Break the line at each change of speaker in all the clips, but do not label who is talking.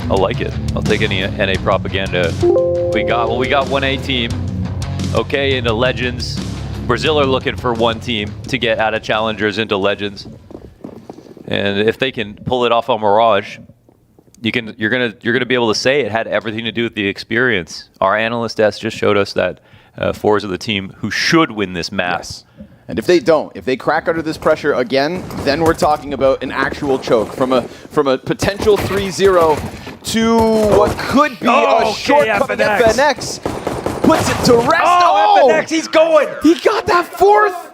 I'll like it. I'll take any NA propaganda. We got 1A team. Okay, into Legends. Brazil are looking for one team to get out of Challengers into Legends. And if they can pull it off on Mirage, you're gonna be able to say it had everything to do with the experience. Our analyst desk just showed us that forZe are the team who should win this map.
Yes. And if they don't, if they crack under this pressure again, then we're talking about an actual choke from a potential 3-0 to what could be a shortcoming. FNX puts it to rest.
Oh, FNX, he's going.
He got that fourth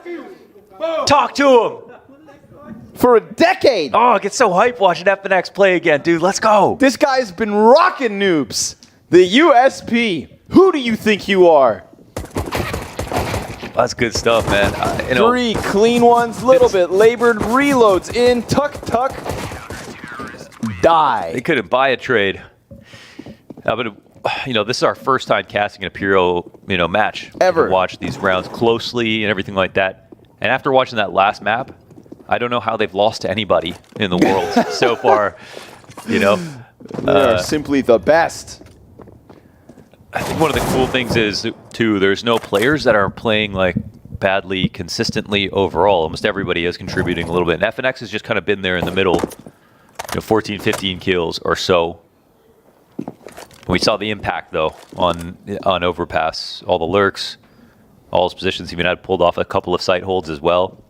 Talk to him.
for a decade.
Oh, I get so hyped watching FNX play again, dude. Let's go.
This guy's been rocking noobs. The USP. Who do you think you are?
That's good stuff, man.
Three clean ones, little bit labored, reloads in, tuck, die.
They couldn't buy a trade. But this is our first time casting an Imperial, match.
Ever.
To watch these rounds closely and everything like that. And after watching that last map, I don't know how they've lost to anybody in the world so far. They
are simply the best.
I think one of the cool things is, too, there's no players that are playing badly consistently overall. Almost everybody is contributing a little bit. And FNX has just kind of been there in the middle, 14, 15 kills or so. We saw the impact, though, on Overpass. All the lurks, all his positions, even had pulled off a couple of site holds as well.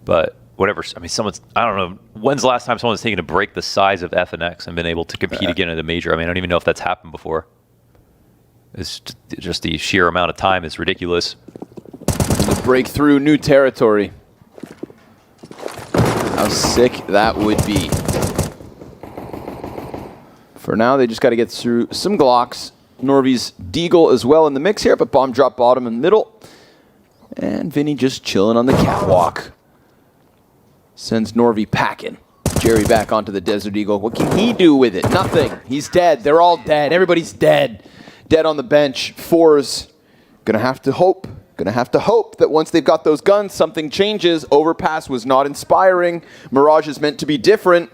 But whatever, I don't know, when's the last time someone's taken a break the size of FNX and been able to compete again at a major? I don't even know if that's happened before. It's just the sheer amount of time is ridiculous.
To break through new territory. How sick that would be. For now, they just got to get through some Glocks. Norvi's Deagle as well in the mix here, but bomb drop bottom in the middle. And Vinny just chilling on the catwalk. Sends Norvi packing. Jerry back onto the Desert Eagle. What can he do with it? Nothing. He's dead. They're all dead. Everybody's dead. Dead on the bench. forZe gonna have to hope. Gonna have to hope that once they've got those guns, something changes. Overpass was not inspiring. Mirage is meant to be different.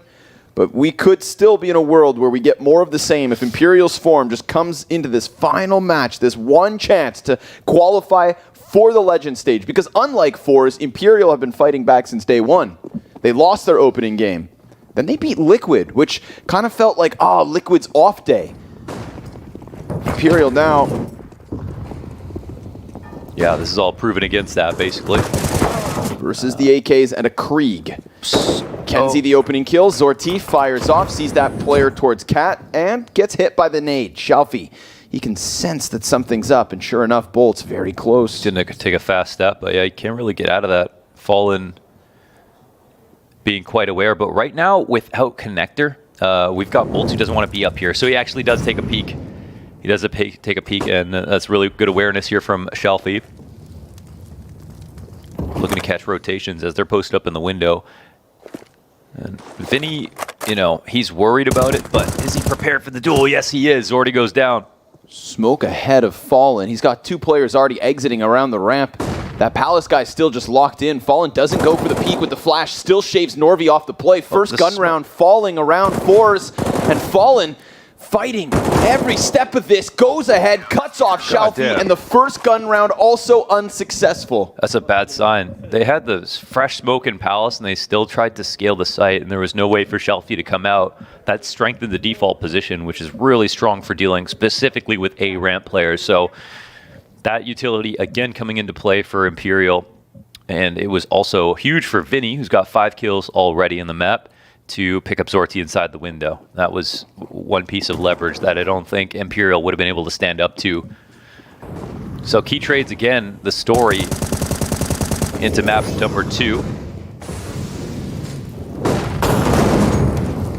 But we could still be in a world where we get more of the same if Imperial's form just comes into this final match, this one chance to qualify for the Legend stage. Because unlike forZe, Imperial have been fighting back since day one. They lost their opening game. Then they beat Liquid, which kind of felt like, Liquid's off day. Imperial now.
Yeah, this is all proven against that, basically.
Versus the AKs and a Krieg. Kenzie the opening kill. Zorti fires off, sees that player towards Cat, and gets hit by the nade. Shalfie, he can sense that something's up, and sure enough, Bolt's very close.
Didn't take a fast step, but yeah, you can't really get out of that. Fallen being quite aware, but right now, without Connector, we've got Bolt who doesn't want to be up here, so he actually does take a peek. He does take a peek, and that's really good awareness here from Shalfie. Looking to catch rotations as they're posted up in the window. And Vinny, he's worried about it, but is he prepared for the duel? Yes, he is. Zordi goes down.
Smoke ahead of Fallen. He's got two players already exiting around the ramp. That Palace guy's still just locked in. Fallen doesn't go for the peek with the flash. Still shaves Norvi off the play. First gun round falling around forZe. And Fallen fighting every step of this. Goes ahead, cuts off Shalfie. And the first gun round also unsuccessful.
That's a bad sign. They had the fresh smoke in Palace, and they still tried to scale the site, and there was no way for Shalfie to come out. That strengthened the default position, which is really strong for dealing specifically with A-ramp players. So that utility, again, coming into play for Imperial. And it was also huge for Vinny, who's got 5 kills already in the map, to pick up Zorti inside the window. That was one piece of leverage that I don't think Imperial would have been able to stand up to. So key trades, again, the story into map number 2.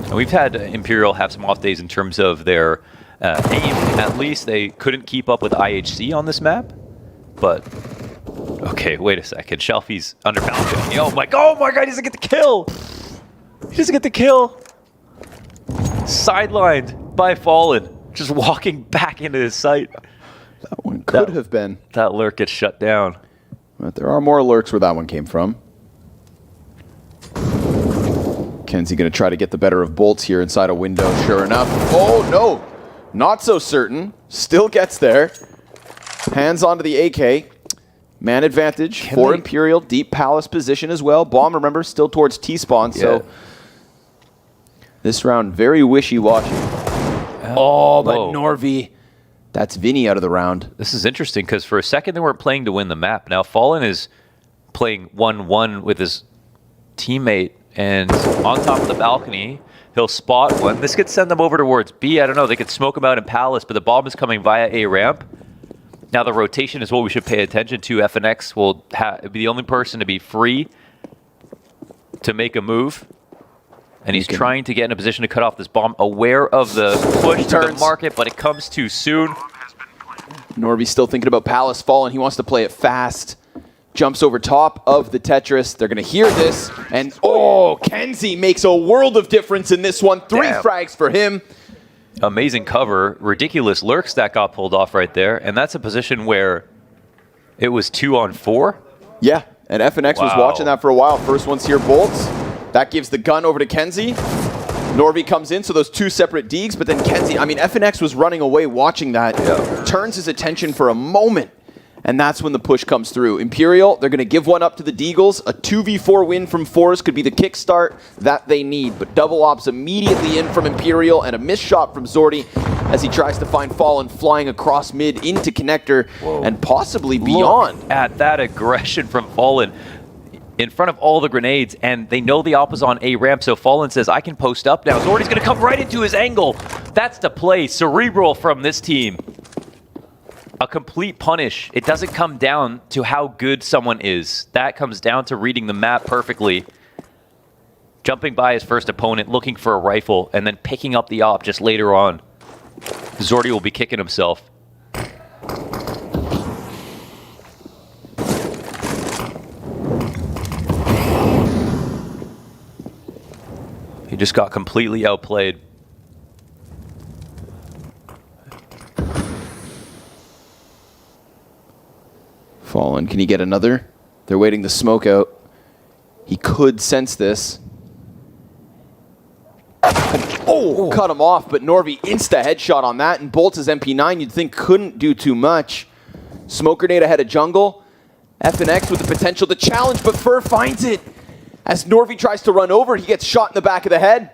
And we've had Imperial have some off days in terms of their aim. At least they couldn't keep up with IHC on this map. But, okay, wait a second. Shalfie's underbalancing. Oh my God, he doesn't get the kill! He doesn't get the kill. Sidelined by Fallen. Just walking back into his sight.
That one could have been.
That lurk gets shut down.
But there are more lurks where that one came from. Kenzie going to try to get the better of boltz here inside a window. Sure enough. Oh, no. Not so certain. Still gets there. Hands onto the AK. Man advantage for Imperial. Deep palace position as well. Bomb, remember, still towards T-spawn. Yeah. So this round, very wishy-washy. Oh, but nordvi. That's Vinny out of the round.
This is interesting because for a second they weren't playing to win the map. Now Fallen is playing 1-1 with his teammate, and on top of the balcony, he'll spot one. This could send them over towards B. I don't know. They could smoke him out in Palace, but the bomb is coming via A ramp. Now the rotation is what we should pay attention to. FNX will be the only person to be free to make a move. And he's trying to get in a position to cut off this bomb, aware of the push to the market, but it comes too soon.
nordvi's still thinking about Palace Fallen. He wants to play it fast. Jumps over top of the Tetris. They're going to hear this. And, Kenzie makes a world of difference in this one. 3 frags for him.
Amazing cover. Ridiculous lurks that got pulled off right there. And that's a position where it was 2-on-4.
Yeah, and FNX was watching that for a while. First one's here, boltz. That gives the gun over to Kenzie. nordvi comes in, so those 2 separate deegs, but then Kenzie, I mean, FNX was running away watching that. Turns his attention for a moment, and that's when the push comes through. Imperial, they're going to give one up to the Deagles. A 2v4 win from forZe could be the kickstart that they need, but double ops immediately in from Imperial, and a missed shot from zordi as he tries to find Fallen flying across mid into connector and possibly beyond.
Look at that aggression from Fallen in front of all the grenades, and they know the op is on A ramp, so Fallen says, I can post up now. Zordi's going to come right into his angle. That's the play. Cerebral from this team. A complete punish. It doesn't come down to how good someone is. That comes down to reading the map perfectly. Jumping by his first opponent, looking for a rifle, and then picking up the op just later on. zordi will be kicking himself. He just got completely outplayed.
Fallen, can he get another? They're waiting the smoke out. He could sense this. Cut him off, but nordvi insta headshot on that, and boltz' MP9 you'd think couldn't do too much. Smoke grenade ahead of jungle. FNX with the potential to challenge, but Fur finds it. As nordvi tries to run over, he gets shot in the back of the head.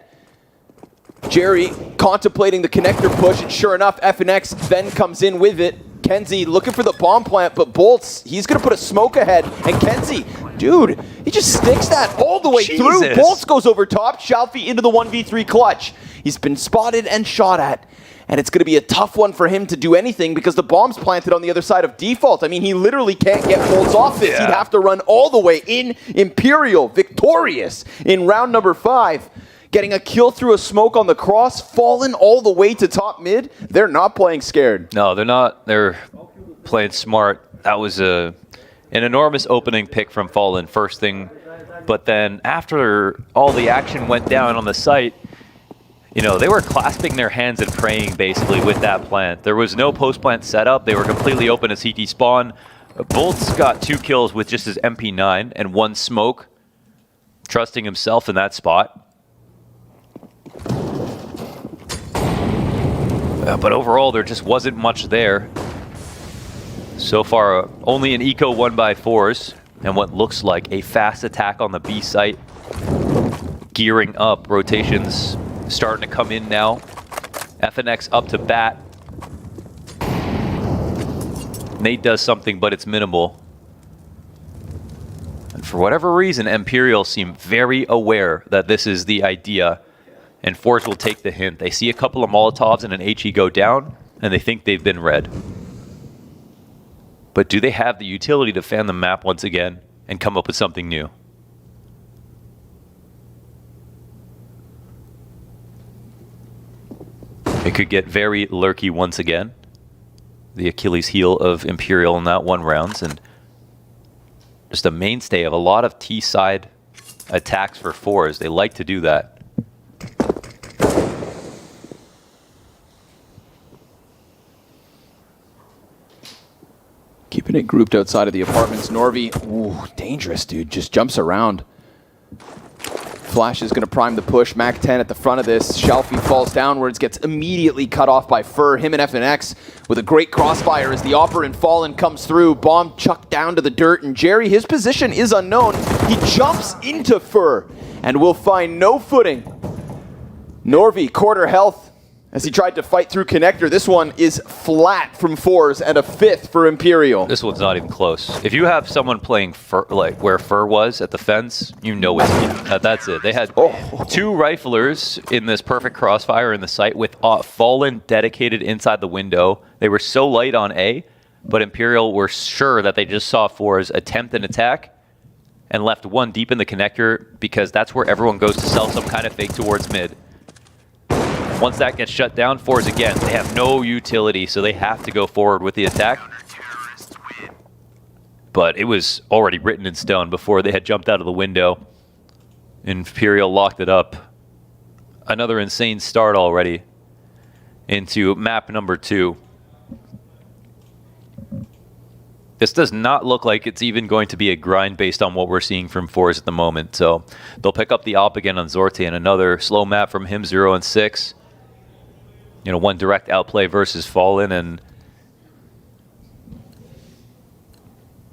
Jerry contemplating the connector push, and sure enough, FNX then comes in with it. Kenzie looking for the bomb plant, but boltz, he's going to put a smoke ahead. And Kenzie, dude, he just sticks that all the way through. boltz goes over top, Shalfie into the 1v3 clutch. He's been spotted and shot at. And it's going to be a tough one for him to do anything because the bomb's planted on the other side of default. I mean, he literally can't get boltz off this. He'd have to run all the way in. Imperial victorious in round number 5. Getting a kill through a smoke on the cross, Fallen all the way to top mid. They're not playing scared.
No, they're not. They're playing smart. That was an enormous opening pick from Fallen, first thing. But then after all the action went down on the site, you know, they were clasping their hands and praying basically with that plant. There was no post-plant setup. They were completely open to CT spawn. boltz got 2 kills with just his MP9 and 1 smoke, trusting himself in that spot. But overall, there just wasn't much there. So far, only an eco won by forZe, and what looks like a fast attack on the B site. Gearing up, rotations starting to come in now. FNX up to bat. Nate does something, but it's minimal. And for whatever reason, Imperial seem very aware that this is the idea. And forZe will take the hint. They see a couple of Molotovs and an HE go down, and they think they've been read. But do they have the utility to fan the map once again and come up with something new? It could get very lurky once again. The Achilles heel of Imperial in that 1 rounds, and just a mainstay of a lot of T-side attacks for forZe. They like to do that.
Keeping it grouped outside of the apartments. nordvi, ooh, dangerous, dude. Just jumps around. Flash is going to prime the push. Mac 10 at the front of this. Shelfie falls downwards, gets immediately cut off by Fur. Him and FNX with a great crossfire as the Opera and Fallen comes through. Bomb chucked down to the dirt, and Jerry, his position is unknown. He jumps into Fur and will find no footing. Norvi, quarter health as he tried to fight through connector. This one is flat from forZe and a 5th for Imperial.
This one's not even close. If you have someone playing Fur, like where Fur was at the fence, you know it's that's it. They had 2 riflers in this perfect crossfire in the site with Fallen dedicated inside the window. They were so light on A, but Imperial were sure that they just saw forZe attempt an attack and left one deep in the connector because that's where everyone goes to sell some kind of fake towards mid. Once that gets shut down, forZe again, they have no utility, so they have to go forward with the attack. But it was already written in stone before they had jumped out of the window. Imperial locked it up. Another insane start already into map number 2. This does not look like it's even going to be a grind based on what we're seeing from forZe at the moment. So they'll pick up the op again on Zorte, and another slow map from him, 0 and 6. You know, one direct outplay versus Fallen, and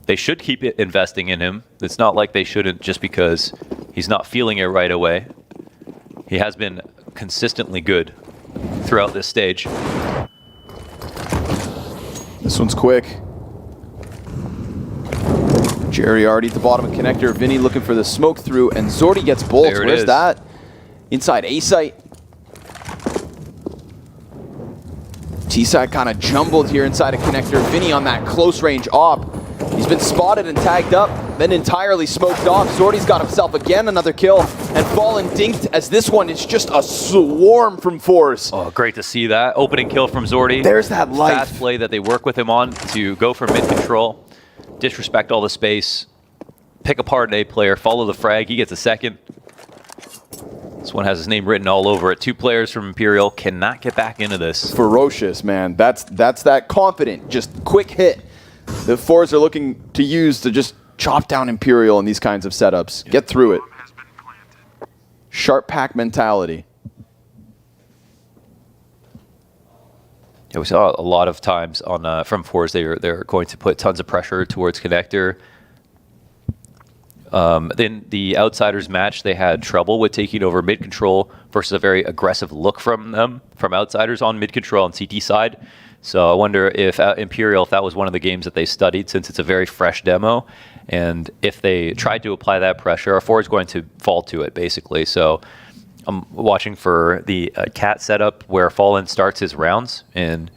they should keep investing in him. It's not like they shouldn't just because he's not feeling it right away. He has been consistently good throughout this stage.
This one's quick. Jerry already at the bottom of connector. Vinny looking for the smoke through, and Zorty gets bolts. Where's that? Inside A site. T side kind of jumbled here inside a connector. Vinny on that close range op. He's been spotted and tagged up, then entirely smoked off. Zorty's got himself again another kill, and Fallen dinked as this one is just a swarm from forZe.
Oh, great to see that. Opening kill from Zorty.
There's that life.
Fast play that they work with him on to go for mid control. Disrespect all the space, pick apart an A player, follow the frag, he gets a second. This one has his name written all over it. 2 players from Imperial cannot get back into this.
Ferocious, man. That's that confident, just quick hit the forZe are looking to use to just chop down Imperial in these kinds of setups. Get through it. Sharp pack mentality.
Yeah, we saw a lot of times on from forZe they're going to put tons of pressure towards connector. Then the Outsiders match, they had trouble with taking over mid control versus a very aggressive look from them, from Outsiders on mid control on CT side. So I wonder if Imperial, if that was one of the games that they studied, since it's a very fresh demo, and if they tried to apply that pressure, our forward's going to fall to it basically. So I'm watching for the cat setup where Fallen starts his rounds, and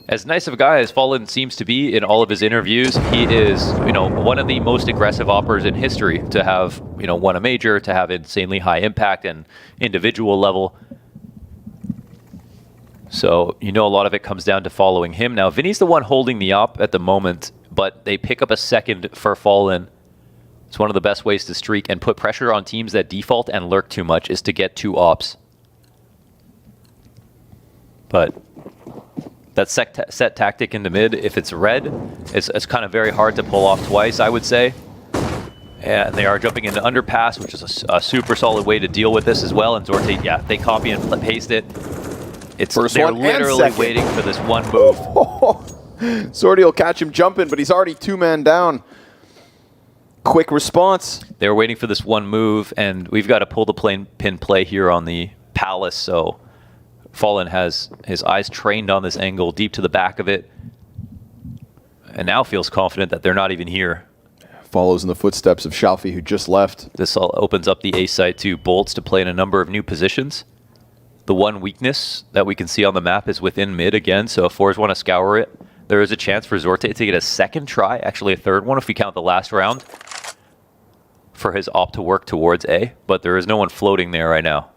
as nice of a guy as Fallen seems to be in all of his interviews, he is, you know, one of the most aggressive operators in history to have, you know, won a major, to have insanely high impact and individual level. So, you know, a lot of it comes down to following him. Now, Vinny's the one holding the op at the moment, but they pick up a second for Fallen. It's one of the best ways to streak and put pressure on teams that default and lurk too much is to get 2 ops. But that set tactic in the mid, if it's red, it's kind of very hard to pull off twice, I would say. And they are jumping into underpass, which is a super solid way to deal with this as well. And Zorte, yeah, they copy and paste it. They're literally waiting for this one move.
Zorty will catch him jumping, but he's already 2-man down. Quick response.
They were waiting for this one move, and we've got to pull the pin play here on the Palace, so Fallen has his eyes trained on this angle deep to the back of it, and now feels confident that they're not even here.
Follows in the footsteps of Shalfie, who just left.
This all opens up the A site to Bolts to play in a number of new positions. The one weakness that we can see on the map is within mid again, so if forZe want to scour it, there is a chance for Zorte to get a second try, actually a third one if we count the last round, for his op to work towards A, but there is no one floating there right now.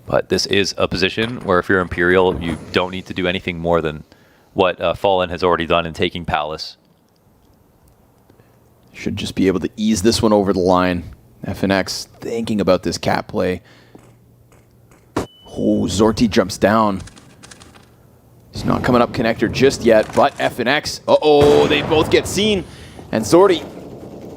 But this is a position where if you're Imperial, you don't need to do anything more than what Fallen has already done in taking Palace.
Should just be able to ease this one over the line. FNX thinking about this cat play. Oh, Zorty jumps down. He's not coming up connector just yet, but FNX, uh-oh, they both get seen. And Zordy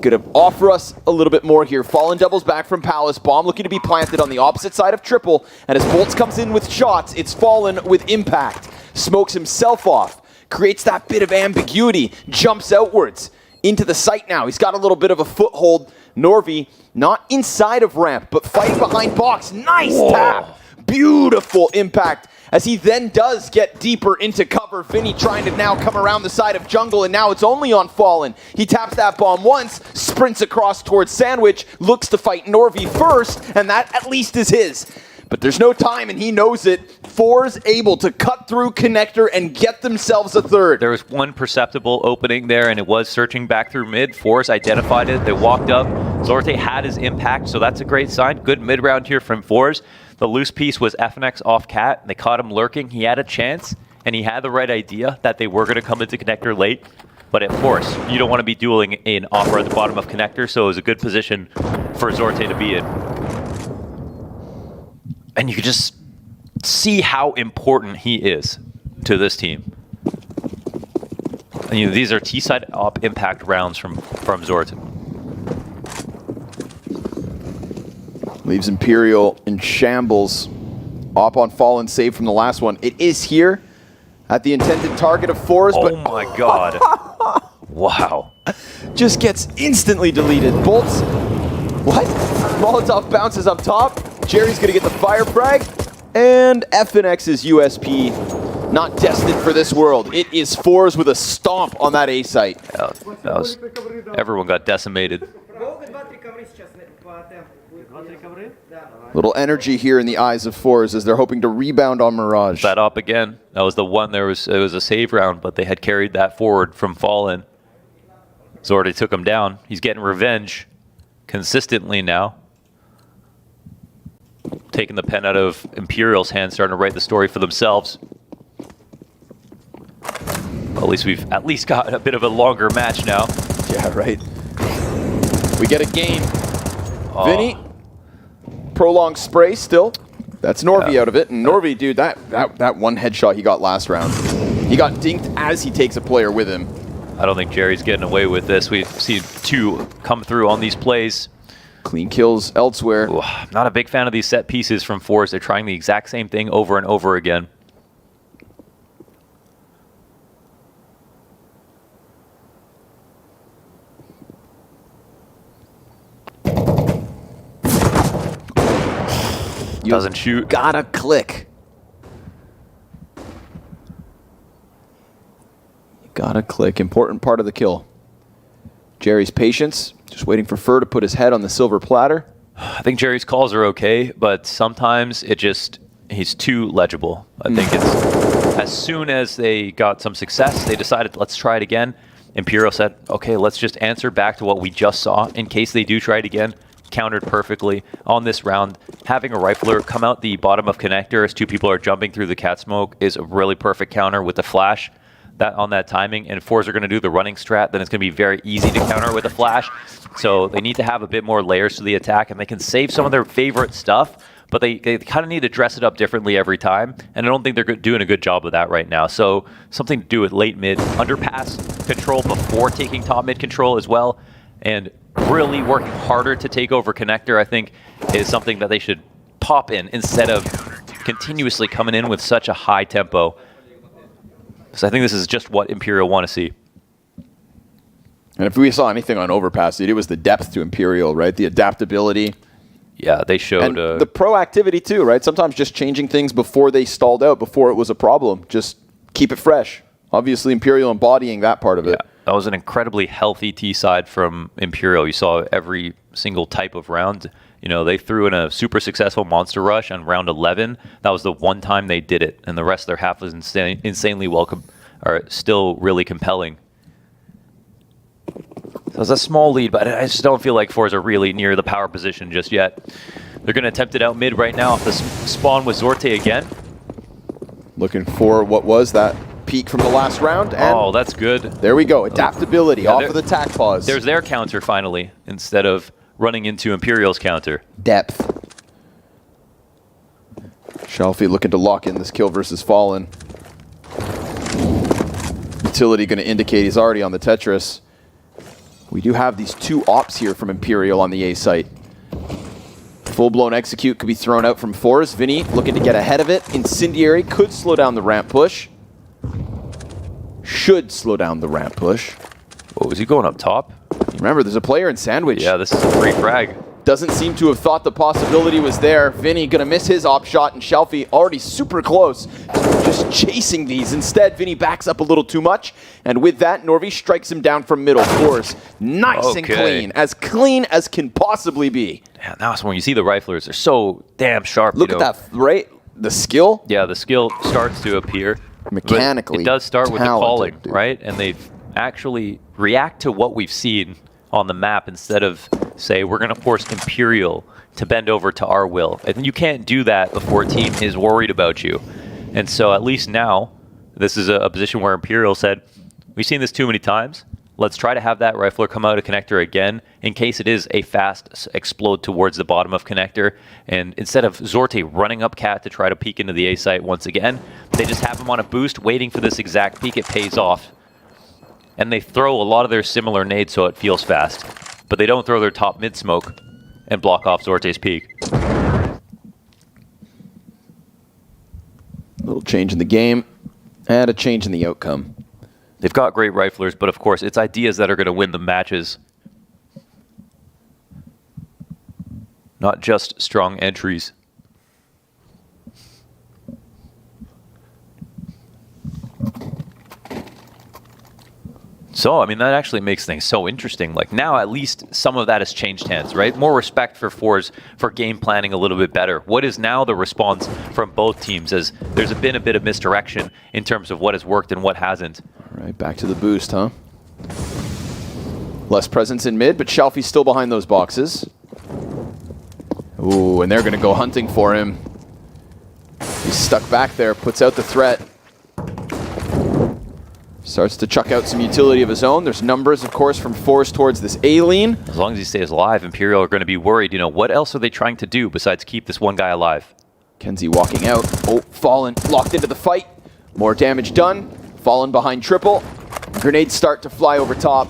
gonna offer us a little bit more here. Fallen doubles back from Palace. Bomb looking to be planted on the opposite side of Triple. And as Boltz comes in with shots, it's Fallen with impact. Smokes himself off. Creates that bit of ambiguity. Jumps outwards into the site now. He's got a little bit of a foothold. NaVi not inside of ramp, but fighting behind box. Nice tap. Beautiful impact. As he then does get deeper into cover. Vinny trying to now come around the side of jungle, and now it's only on Fallen. He taps that bomb once, sprints across towards Sandwich, looks to fight NaVi first, and that at least is his. But there's no time, and he knows it. forZe able to cut through connector and get themselves a third.
There was one perceptible opening there, and it was searching back through mid. forZe identified it. They walked up. Zorte had his impact, so that's a great sign. Good mid-round here from forZe. The loose piece was FNX off Cat. They caught him lurking. He had a chance, and he had the right idea that they were going to come into connector late. But of course, you don't want to be dueling in offer at the bottom of connector, so it was a good position for Zorte to be in. And you can just see how important he is to this team. And, you know, these are T-side op impact rounds from Zorte.
Leaves Imperial in shambles. Op on Fallen save from the last one. It is here at the intended target of forZe, but...
Oh my god. Wow.
Just gets instantly deleted. Boltz. What? Molotov bounces up top. Jerry's gonna get the fire frag. And FNX's USP not destined for this world. It is forZe with a stomp on that A site.
Everyone got decimated.
Little energy here in the eyes of forZe as they're hoping to rebound on Mirage.
That up again. That was the one. It was a save round, but they had carried that forward from Fallen. Zordy took him down. He's getting revenge consistently now. Taking the pen out of Imperial's hand, starting to write the story for themselves. Well, at least we've got a bit of a longer match now.
Yeah, right. We get a game.
Oh.
Vinny, prolonged spray still. That's NaVi out of it. And NaVi, dude, that one headshot he got last round. He got dinked as he takes a player with him.
I don't think Jerry's getting away with this. We've seen two come through on these plays.
Clean kills elsewhere.
Ooh, I'm not a big fan of these set pieces from forZe. They're trying the exact same thing over and over again. Doesn't shoot.
Gotta click. Gotta click. Important part of the kill. Jerry's patience. Just waiting for Fur to put his head on the silver platter.
I think Jerry's calls are okay, but sometimes he's too legible. I think it's as soon as they got some success, they decided, let's try it again. Imperial said, okay, let's just answer back to what we just saw in case they do try it again. Countered perfectly on this round. Having a rifler come out the bottom of connector as two people are jumping through the cat smoke is a really perfect counter with the flash. That on that timing, and forZe are going to do the running strat, then it's going to be very easy to counter with a flash. So they need to have a bit more layers to the attack, and they can save some of their favorite stuff, but they kind of need to dress it up differently every time, and I don't think they're doing a good job of that right now. So something to do with late mid, underpass control before taking top mid control as well, and really working harder to take over connector, I think, is something that they should pop in instead of continuously coming in with such a high tempo. So I think this is just what Imperial want to see.
And if we saw anything on Overpass, it was the depth to Imperial, right? The adaptability.
Yeah, they showed...
And the proactivity too, right? Sometimes just changing things before they stalled out, before it was a problem. Just keep it fresh. Obviously, Imperial embodying that part of it.
Yeah, that was an incredibly healthy T-side from Imperial. You saw every single type of round. You know, they threw in a super successful monster rush on round 11. That was the one time they did it, and the rest of their half was insanely welcome, or still really compelling. So it's a small lead, but I just don't feel like forZe are really near the power position just yet. They're going to attempt it out mid right now off the spawn with Zorte again.
Looking for what was that peak from the last round. And
oh, that's good.
There we go. Adaptability off of the tack pause.
There's their counter finally, instead of running into Imperial's counter.
Depth. Shelfie looking to lock in this kill versus Fallen. utility going to indicate he's already on the Tetris. We do have these 2 ops here from Imperial on the A site. Full-blown execute could be thrown out from forZe. Vinny looking to get ahead of it. Incendiary could slow down the ramp push. Should slow down the ramp push.
Oh, is he going up top?
Remember, there's a player in sandwich.
Yeah, this is a free frag.
Doesn't seem to have thought the possibility was there. Vinny gonna miss his op shot, and Shelfie already super close, just chasing these. Instead, Vinny backs up a little too much, and with that, NaVi strikes him down from middle. forZe, nice and clean as can possibly be.
Yeah, now when you see the riflers, they're so damn sharp.
Look at that, right? The skill?
Yeah, the skill starts to appear.
Mechanically,
but it does start with the calling,
dude.
right? And they actually react to what we've seen on the map instead of say, we're going to force Imperial to bend over to our will. And you can't do that before a team is worried about you. And so at least now, this is a position where Imperial said, we've seen this too many times. Let's try to have that rifler come out of connector again in case it is a fast explode towards the bottom of connector. And instead of Zorte running up cat to try to peek into the A site once again, they just have him on a boost waiting for this exact peek. It pays off. And they throw a lot of their similar nades so it feels fast. But they don't throw their top mid smoke and block off Zorte's peek.
Little change in the game and a change in the outcome.
They've got great riflers, but of course, it's ideas that are going to win the matches. Not just strong entries. So, I mean, that actually makes things so interesting. Like, now at least some of that has changed hands, right? More respect for forZe for game planning a little bit better. What is now the response from both teams, as there's been a bit of misdirection in terms of what has worked and what hasn't?
All right, back to the boost, huh? Less presence in mid, but Shelfie's still behind those boxes. Ooh, and they're going to go hunting for him. He's stuck back there, puts out the threat. Starts to chuck out some utility of his own. There's numbers, of course, from forZe towards this A-lean.
As long as he stays alive, Imperial are going to be worried. You know, what else are they trying to do besides keep this one guy alive?
Kenzie walking out. Oh, Fallen locked into the fight. More damage done. Fallen behind triple. Grenades start to fly over top.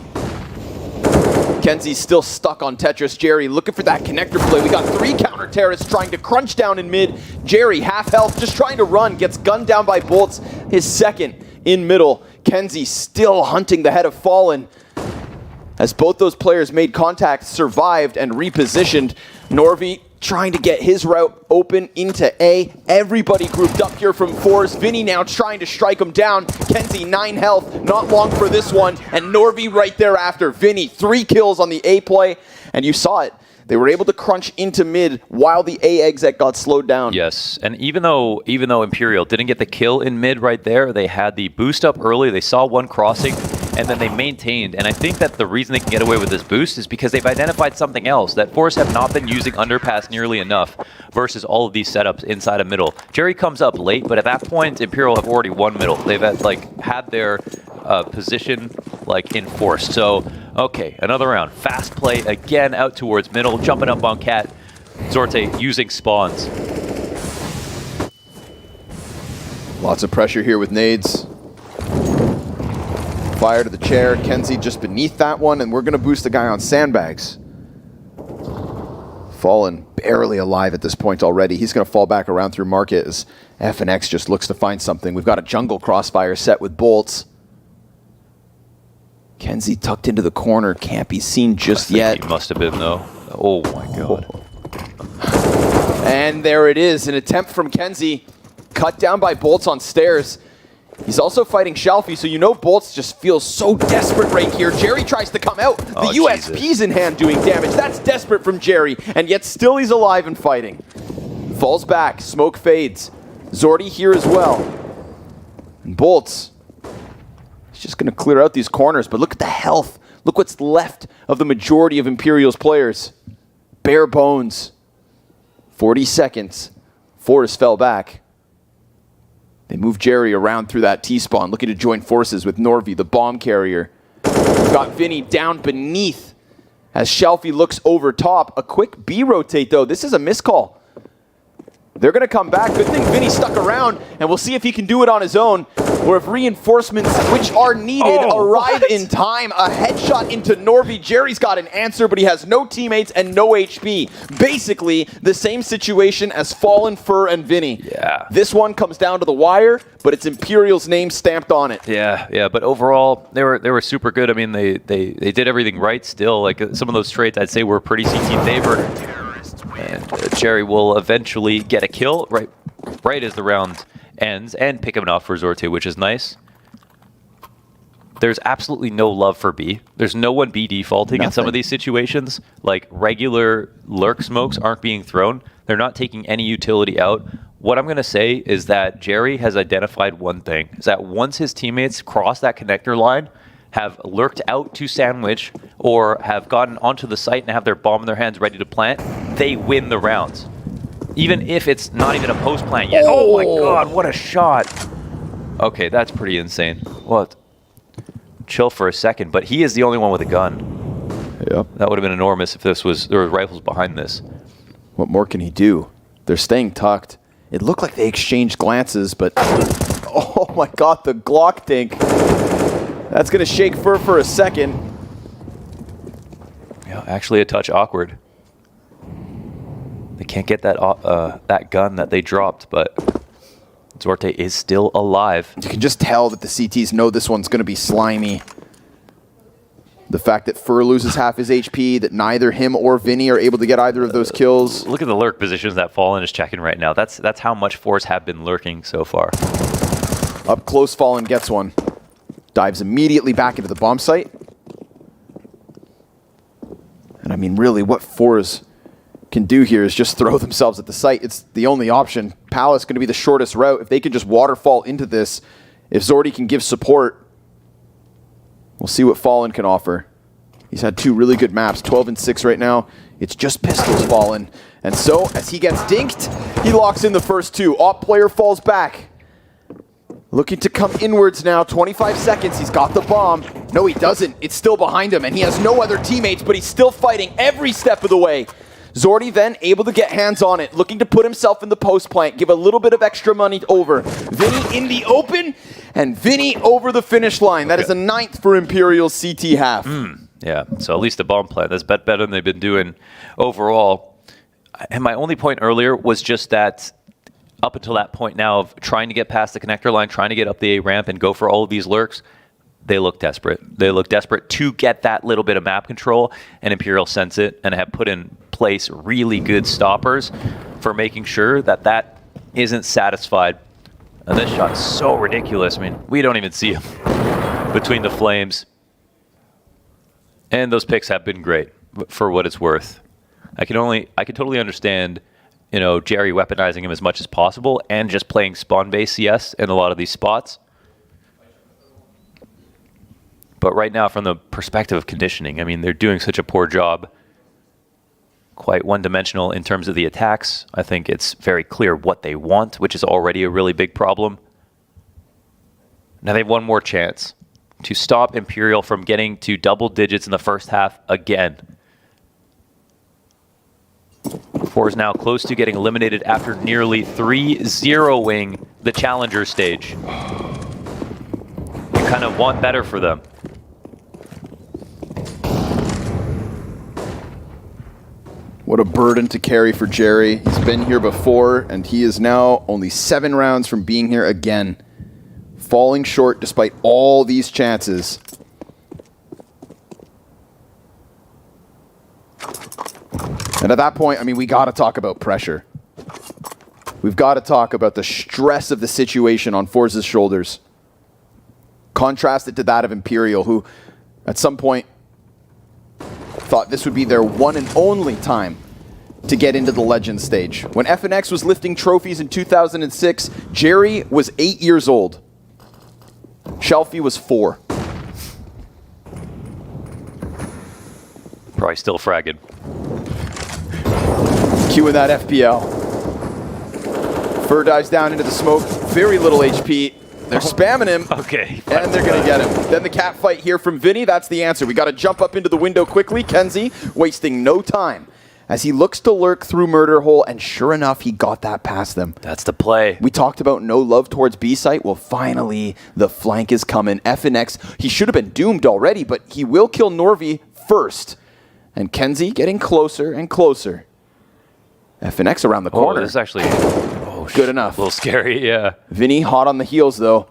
Kenzie's still stuck on Tetris. Jerry looking for that connector play. We got 3 counter terrorists trying to crunch down in mid. Jerry, half health, just trying to run. Gets gunned down by bolts. His second in middle. Kenzie still hunting the head of Fallen. As both those players made contact, survived, and repositioned. NaVi trying to get his route open into A. Everybody grouped up here from forZe. Vinny now trying to strike him down. Kenzie, 9 health, not long for this one. And NaVi right thereafter. Vinny, 3 kills on the A play. And you saw it. They were able to crunch into mid while the A exec got slowed down.
Yes, and even though Imperial didn't get the kill in mid right there, they had the boost up early. They saw one crossing, and then they maintained. And I think that the reason they can get away with this boost is because they've identified something else, that forZe have not been using underpass nearly enough versus all of these setups inside of middle. Jerry comes up late, but at that point, Imperial have already won middle. They've had their position enforced. So, okay, another round. Fast play again out towards middle, jumping up on cat. Zorte using spawns.
Lots of pressure here with nades. Fire to the chair. Kenzie just beneath that one, and we're going to boost the guy on sandbags. Fallen barely alive at this point already. He's going to fall back around through market as FNX just looks to find something. We've got a jungle crossfire set with bolts. Kenzie tucked into the corner, can't be seen just yet.
He must have been, though. Oh my god.
And there it is, an attempt from Kenzie, cut down by bolts on stairs. He's also fighting Shelfie, so you know bolts just feels so desperate right here. Jerry tries to come out. The USP's in hand doing damage. That's desperate from Jerry, and yet still he's alive and fighting. Falls back, smoke fades. Zordy here as well. And bolts. Just going to clear out these corners, but look at the health. Look what's left of the majority of Imperial's players. Bare bones. 40 seconds. forZe fell back. They move Jerry around through that T-spawn, looking to join forces with NaVi, the bomb carrier. We've got Vinny down beneath as Shelfie looks over top. A quick B rotate, though. This is a miscall. They're going to come back. Good thing Vinny stuck around, and we'll see if he can do it on his own. or if reinforcements, which are needed, arrive in time. A headshot into nordvy. Jerry's got an answer, but he has no teammates and no HP. Basically, the same situation as Fallen, Fur, and Vinny.
Yeah.
This one comes down to the wire, but it's Imperial's name stamped on it.
Yeah. But overall, they were super good. I mean, they did everything right still. Like some of those trades, I'd say were pretty CT favored. And Jerry will eventually get a kill right as the round ends and pick him off for Zorte, which is nice. There's absolutely no love for B. There's no one B defaulting in some of these situations. Like regular lurk smokes aren't being thrown. They're not taking any utility out. What I'm going to say is that Jerry has identified one thing, is that once his teammates cross that connector line, have lurked out to sandwich, or have gotten onto the site and have their bomb in their hands ready to plant, they win the rounds. Even if it's not even a post plant yet. Oh my god, what a shot. Okay, that's pretty insane. What? Chill for a second, but he is the only one with a gun.
Yep.
That would have been enormous if there were rifles behind this.
What more can he do? They're staying tucked. It looked like they exchanged glances, but oh my god, the Glock dink. That's going to shake Fur for a second.
Yeah, actually a touch awkward. They can't get that that gun that they dropped, but Zorte is still alive.
You can just tell that the CTs know this one's going to be slimy. The fact that Fur loses half his HP, that neither him or Vinny are able to get either of those kills.
Look at the lurk positions that Fallen is checking right now. That's how much force have been lurking so far.
Up close, Fallen gets one. Dives immediately back into the bomb site. And I mean, really, what forZe can do here is just throw themselves at the site. It's the only option. Palace going to be the shortest route. If they can just waterfall into this, if Zorte can give support, we'll see what Fallen can offer. He's had two really good maps, 12 and 6 right now. It's just pistols, Fallen. And so, as he gets dinked, he locks in the first two. Op player falls back. Looking to come inwards now, 25 seconds, he's got the bomb. No, he doesn't, it's still behind him, and he has no other teammates, but he's still fighting every step of the way. Zorte then able to get hands on it, looking to put himself in the post plant, give a little bit of extra money over. Vinny in the open, and Vinny over the finish line. That is a 9th for Imperial's CT half.
Yeah, so at least the bomb plant, that's better than they've been doing overall. And my only point earlier was just that up until that point now of trying to get past the connector line, trying to get up the A ramp and go for all of these lurks, they look desperate. They look desperate to get that little bit of map control, and Imperial sense it and have put in place really good stoppers for making sure that that isn't satisfied. And this shot is so ridiculous. I mean, we don't even see him between the flames. And those picks have been great for what it's worth. I can totally understand, you know, Jerry weaponizing him as much as possible and just playing spawn-based CS in a lot of these spots. But right now, from the perspective of conditioning, I mean, they're doing such a poor job. Quite one-dimensional in terms of the attacks. I think it's very clear what they want, which is already a really big problem. Now they have one more chance to stop Imperial from getting to double digits in the first half again. FaZe now close to getting eliminated after nearly 3-0ing the challenger stage. You kind of want better for them.
What a burden to carry for Jerry. He's been here before, and he is now only 7 rounds from being here again. Falling short despite all these chances. And at that point, I mean, we got to talk about pressure. We've got to talk about the stress of the situation on forZe's shoulders. Contrast it to that of Imperial, who at some point thought this would be their one and only time to get into the Legends stage. When FNX was lifting trophies in 2006, Jerry was 8 years old. Shelfie was 4.
Probably still fragging.
Cueing that FPL. Fur dives down into the smoke. Very little HP. They're spamming him.
Okay.
And they're going to get him. Then the cat fight here from Vinny. That's the answer. We got to jump up into the window quickly. Kenzie wasting no time as he looks to lurk through Murder Hole, and sure enough, he got that past them.
That's the play.
We talked about no love towards B site. Well, finally, the flank is coming. FNX, he should have been doomed already, but he will kill NaVi first. And Kenzie getting closer and closer. FNX around the corner.
This is actually
good enough.
A little scary, yeah.
Vinny hot on the heels, though.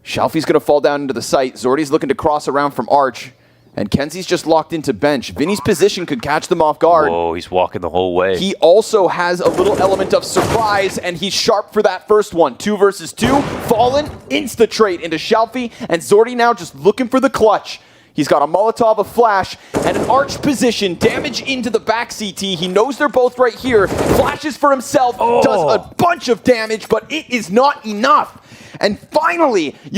Shalfie's going to fall down into the site. Zordy's looking to cross around from Arch. And Kenzie's just locked into bench. Vinny's position could catch them off guard.
Whoa, he's walking the whole way.
He also has a little element of surprise, and he's sharp for that first one. 2 versus 2. Fallen, insta-trade into Shalfie, and Zordy now just looking for the clutch. He's got a Molotov, a flash, and an Arch position. Damage into the back CT. He knows they're both right here. Flashes for himself, does a bunch of damage, but it is not enough. And finally,